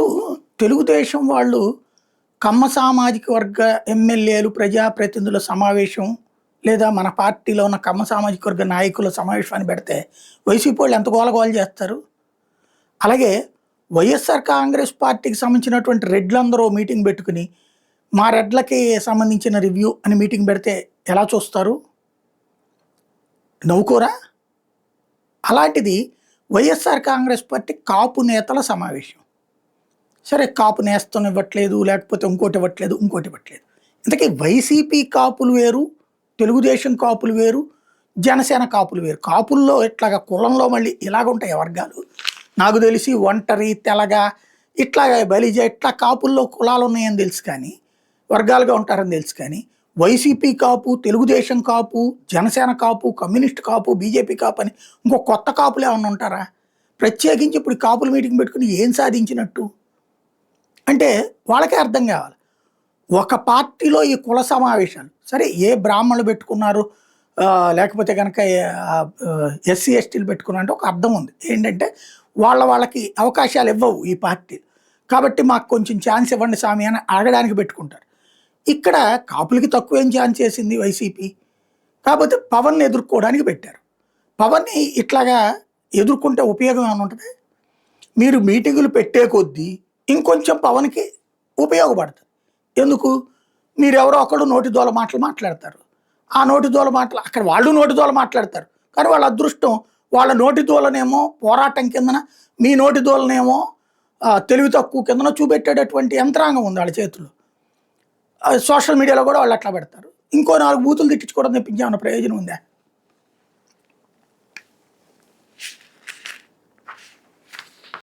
అన్నట్టు తెలుగుదేశం వాళ్ళు కమ్మ సామాజిక వర్గ ఎమ్మెల్యేలు, ప్రజాప్రతినిధుల సమావేశం లేదా మన పార్టీలో ఉన్న కమ్మ సామాజిక వర్గ నాయకుల సమావేశాన్ని పెడితే వైసీపీ వాళ్ళు ఎంత గోలగోల చేస్తారు. అలాగే వైఎస్ఆర్ కాంగ్రెస్ పార్టీకి సంబంధించినటువంటి రెడ్లందరూ మీటింగ్ పెట్టుకుని మా రెడ్లకి సంబంధించిన రివ్యూ అని మీటింగ్ పెడితే ఎలా చూస్తారు? నవ్వుకోరా? అలాంటిది వైఎస్ఆర్ కాంగ్రెస్ పార్టీ కాపు నేతల సమావేశం. సరే, కాపు నేస్తం ఇవ్వట్లేదు, లేకపోతే ఇంకోటి ఇవ్వట్లేదు, ఇంకోటి ఇవ్వట్లేదు. ఇంతకీ వైసీపీ కాపులు వేరు, తెలుగుదేశం కాపులు వేరు, జనసేన కాపులు వేరు. కాపుల్లో ఇట్లాగా కులంలో మళ్ళీ ఇలాగ ఉంటాయి వర్గాలు. నాకు తెలిసి ఒంటరి, తెలగ, ఇట్లాగా బలిజ, ఇట్లా కాపుల్లో కులాలు ఉన్నాయని తెలుసు, కానీ వర్గాలుగా ఉంటారని తెలుసు. కానీ వైసీపీ కాపు, తెలుగుదేశం కాపు, జనసేన కాపు, కమ్యూనిస్ట్ కాపు, బీజేపీ కాపు అని ఇంకో కొత్త కాపులు ఏమన్నా ఉంటారా? ప్రత్యేకించి ఇప్పుడు కాపుల మీటింగ్ పెట్టుకుని ఏం సాధించినట్టు అంటే వాళ్ళకే అర్థం కావాలి. ఒక పార్టీలో ఈ కుల సమావేశాలు సరే, ఏ బ్రాహ్మణులు పెట్టుకున్నారు, లేకపోతే కనుక ఎస్సీ ఎస్టీలు పెట్టుకున్నారంటే ఒక అర్థం ఉంది. ఏంటంటే వాళ్ళకి అవకాశాలు ఇవ్వవు ఈ పార్టీ, కాబట్టి మాకు కొంచెం ఛాన్స్ ఇవ్వండి స్వామి అని అడగడానికి పెట్టుకుంటారు. ఇక్కడ కాపులకి తక్కువేం ఛాన్స్ చేసింది వైసీపీ, కాకపోతే పవన్ని ఎదుర్కోవడానికి పెట్టారు. పవన్ని ఇట్లాగా ఎదుర్కొంటే ఉపయోగం ఏమైనా ఉంటుంది? మీరు మీటింగులు పెట్టే కొద్దీ ఇంకొంచెం పవన్కి ఉపయోగపడుతుంది. ఎందుకు? మీరెవరో ఒకడు నోటి దోల మాటలు మాట్లాడతారు. ఆ నోటి దోల మాటలు అక్కడ వాళ్ళు నోటి దోల మాట్లాడతారు, కానీ వాళ్ళ అదృష్టం వాళ్ళ నోటి దోలనేమో పోరాటం కిందన, మీ నోటి దోలనేమో తెలివి తక్కువ కిందన చూపెట్టేటటువంటి యంత్రాంగం ఉంది వాళ్ళ చేతుల్లో. సోషల్ మీడియాలో కూడా వాళ్ళు అట్లా పెడతారు. ఇంకో 4 బూతులు తిట్టించుకోవడం తెప్పించేమన్న ప్రయోజనం ఉందా?